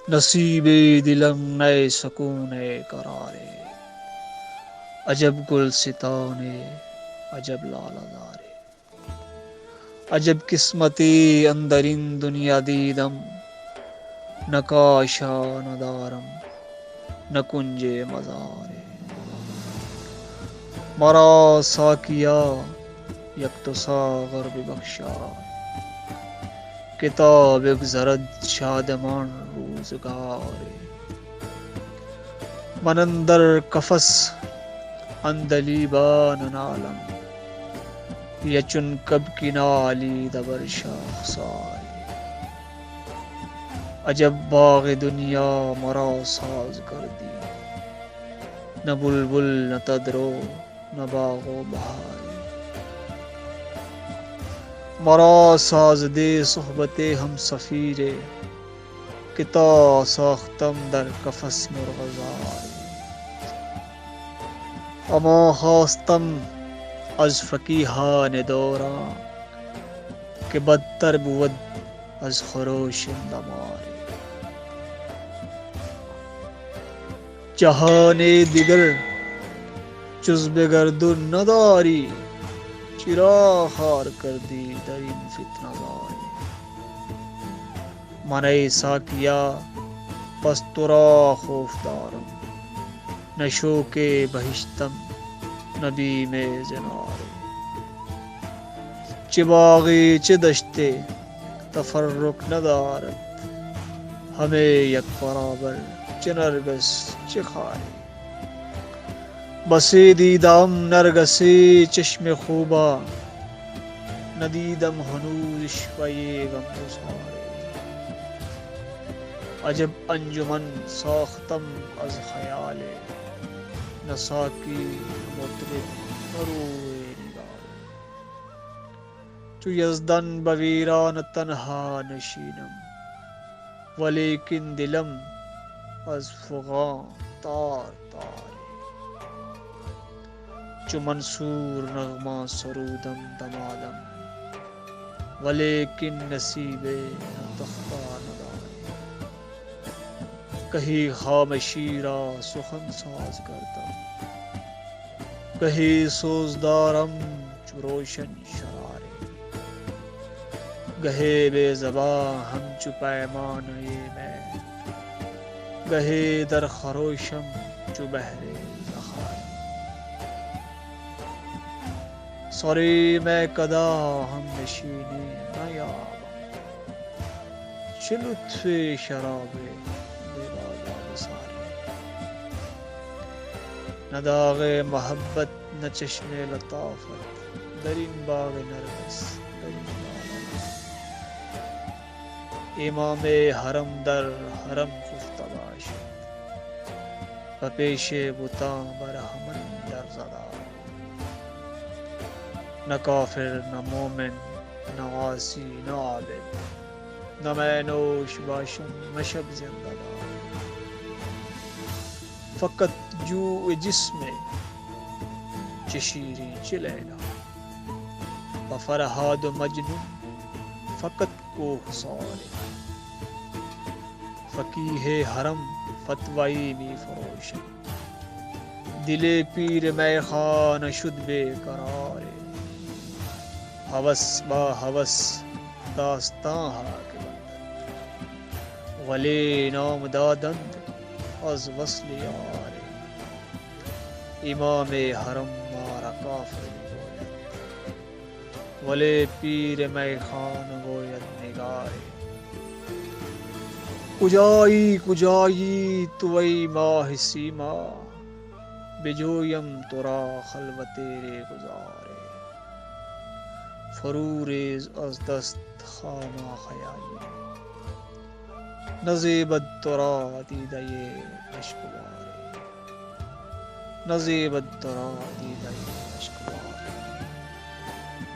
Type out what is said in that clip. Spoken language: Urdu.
نصیب دلم نئے سکون قرارے، عجب گلستانے عجب لالہ زارے، عجب قسمتی اندرین دنیا دیدم، نہ کاشا نہ دارم نہ کنج مزارے، مرا ساکیا یک تو ساغر ببخشا، کتاب گزرد شادمان روزگارے، من اندر قفس اندلیبان نالم، یچن کب کی نالی دبر شاخسارے، عجب باغ دنیا مرا ساز کر دی، نہ بلبل نہ تدرو نہ باغ و بہارے، مرا ساز دے صحبت ہم سفیرے، کتا ساختم در قفس مرغزارے، اما خواستم از فقیهان دوران، که بدتر بود از خروش دمارے، جهان دیگر جز به گردون نداری، چرا خار کردی در این فتنه زارے، من ای ساکیا پس تو را خوف دارم، نہ شوق بہشتم نہ بیم زنارے، چه باغی چه دشتے تفرق ندارد، همه یک برابر چه نرگس چه خاری، بسی دیدم نرگسی چشم خوبا، ندیدم هنوز عشوه غمگسارے، عجب انجمن ساختم از خیال، نہ ساکی نہ مطرب نہ روی نگار، چو یزدان بویران تنها نشینم، ولیکن دلم از فغان تار تارے، چو منصور نغمہ سرودم دمادم، ولیکن نصیب تختہ ندارے، کہیں خامشی را سخن ساز کردم، کہیں سوزدارم چو روشن شرارے، گہے بے زباں ہمچو پیمانه میں، گہے در خروشم چو بحر ذخارے، سری میں کدا ہم نشینی نیابم، چه لطف شراب ببادا بسارے، نہ داغ محبت نہ چشم لطافت، در این باغ نرگس در این باغ امام حرم در حرم خفته باشد، و پیش بتان برهمن در زدار، نہ کافر نہ مومن نہ عاصی نہ عابد، نہ میں نوش باشم نہ شب زندہ دار، فقط جوع جسم چه شیرین چه لیلا، و فرهاد و مجنون فقط کوهسارے، فقیه حرم فتوی می فروشد، دل پیر میخانه شد بے قرارے، هوس با هوس داستان ها که بندد، ولی نام دادند از وصل یارے، امام حرم مارا کافر گوید، ولی پیر میخانه گوید نگارے، کجایی کجایی تو ای ماه سیما، بجویم تو را خلوت گذارے، فرو ریز از دست خانه خیالی، نزیبد تو را دیده اشکبارے، نزیبد تو را دیده اشکبارے.